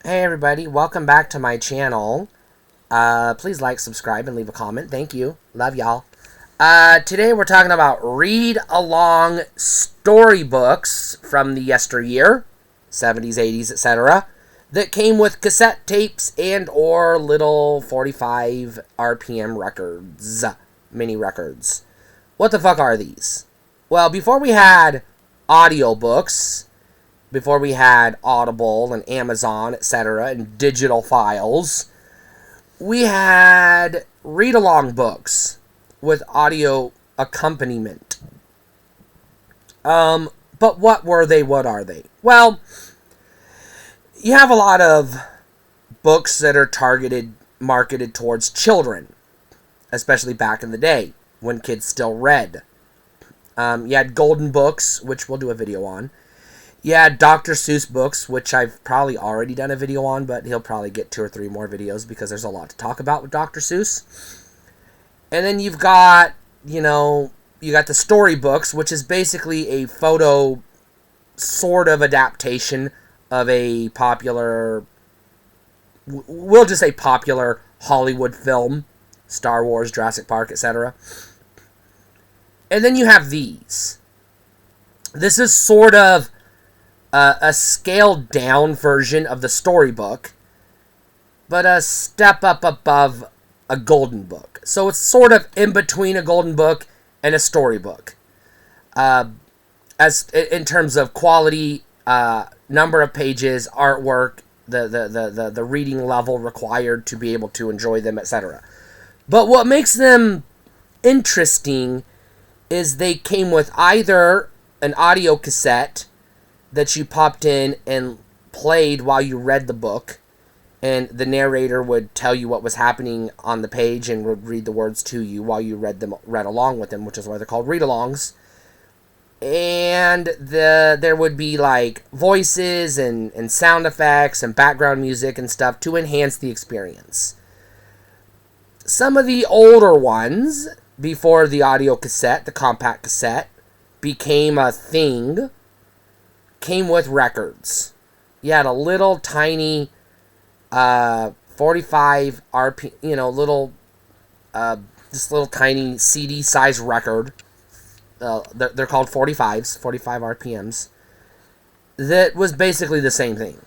Hey everybody, welcome back to my channel. Please like, subscribe, and leave a comment. Thank you. Love y'all. Today we're talking about read-along storybooks from the yesteryear, 70s, 80s, etc., that came with cassette tapes and or little 45 RPM records, mini records. What the fuck are these? Well, before we had audiobooks, before we had Audible and Amazon, etc., and digital files, we had read-along books with audio accompaniment. But what were they? What are they? Well, you have a lot of books that are marketed towards children, especially back in the day when kids still read. You had golden books, which we'll do a video on. Yeah, Dr. Seuss books, which I've probably already done a video on, but he'll probably get 2 or 3 more videos because there's a lot to talk about with Dr. Seuss. And then you've got, you got the storybooks, which is basically a photo sort of adaptation of a popular, we'll just say popular Hollywood film, Star Wars, Jurassic Park, etc. And then you have these. This is sort of a scaled down version of the storybook, but a step up above a golden book. So it's sort of in between a golden book and a storybook, as in terms of quality, number of pages, artwork, the reading level required to be able to enjoy them, etc. But what makes them interesting is they came with either an audio cassette that you popped in and played while you read the book, and the narrator would tell you what was happening on the page and would read the words to you while you read along with them, which is why they're called read-alongs. And there would be like voices and sound effects and background music and stuff to enhance the experience. Some of the older ones, before the audio cassette, the compact cassette, became a thing, came with records. You had a little tiny 45 RP, this little tiny CD size record. They're called 45s, 45 RPMs. That was basically the same thing.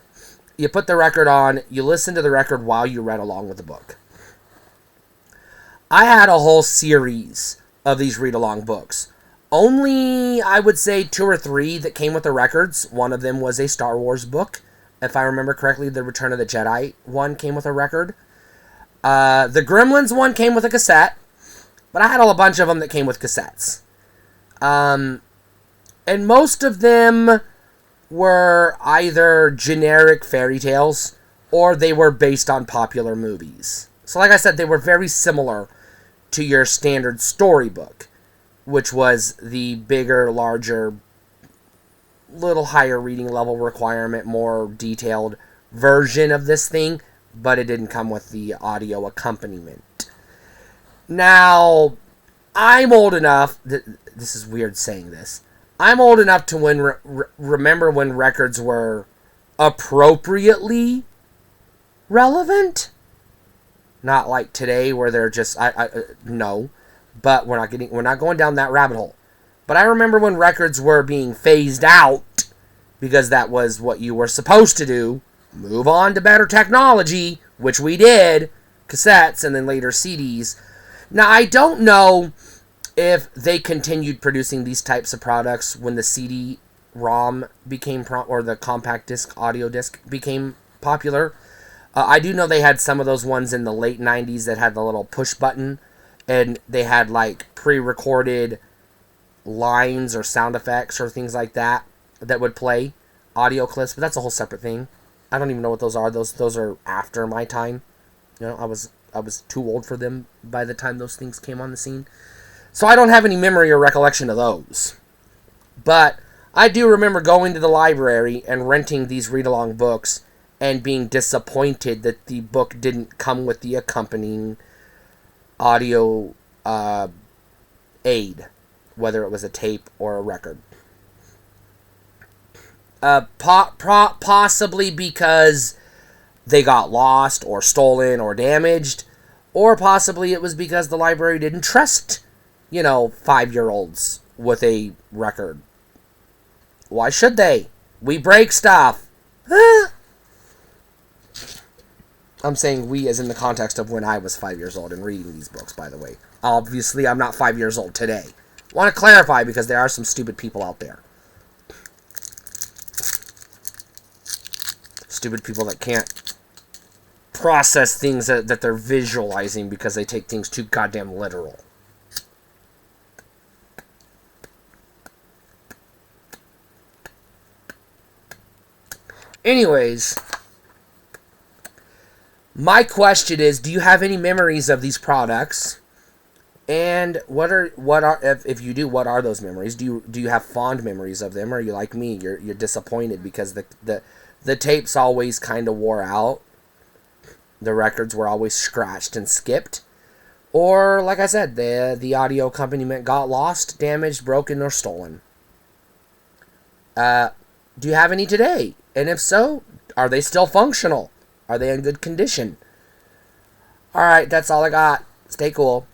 You put the record on, you listen to the record while you read along with the book. I had a whole series of these read-along books. Only, I would say, 2 or 3 that came with the records. One of them was a Star Wars book. If I remember correctly, the Return of the Jedi one came with a record. The Gremlins one came with a cassette. But I had a bunch of them that came with cassettes. And most of them were either generic fairy tales or they were based on popular movies. So like I said, they were very similar to your standard storybook, which was the bigger, larger, little higher reading level requirement, more detailed version of this thing, but it didn't come with the audio accompaniment. Now, I'm old enough, this is weird saying this, I'm old enough to remember when records were appropriately relevant. Not like today where they're just, no. But we're not going down that rabbit hole. But I remember when records were being phased out, because that was what you were supposed to do. Move on to better technology, which we did. Cassettes, and then later CDs. Now, I don't know if they continued producing these types of products when the CD-ROM became, or the compact disc, audio disc became popular. I do know they had some of those ones in the late 90s that had the little push button, and they had like pre-recorded lines or sound effects or things like that that would play audio clips, but that's a whole separate thing. I don't even know what those are. Those are after my time. I was too old for them by the time those things came on the scene. So I don't have any memory or recollection of those. But I do remember going to the library and renting these read-along books and being disappointed that the book didn't come with the accompanying audio aid, whether it was a tape or a record. Possibly because they got lost or stolen or damaged, or possibly it was because the library didn't trust, 5-year-olds with a record. Why should they? We break stuff. I'm saying we as in the context of when I was 5 years old and reading these books, by the way. Obviously, I'm not 5 years old today. Want to clarify because there are some stupid people out there. Stupid people that can't process things that they're visualizing because they take things too goddamn literal. Anyways, my question is, do you have any memories of these products? And what are if you do, what are those memories? Do you have fond memories of them, or are you like me? You're disappointed because the tapes always kind of wore out. The records were always scratched and skipped. Or, like I said, the audio accompaniment got lost, damaged, broken, or stolen. Do you have any today? And if so, are they still functional? Are they in good condition? Alright, that's all I got. Stay cool.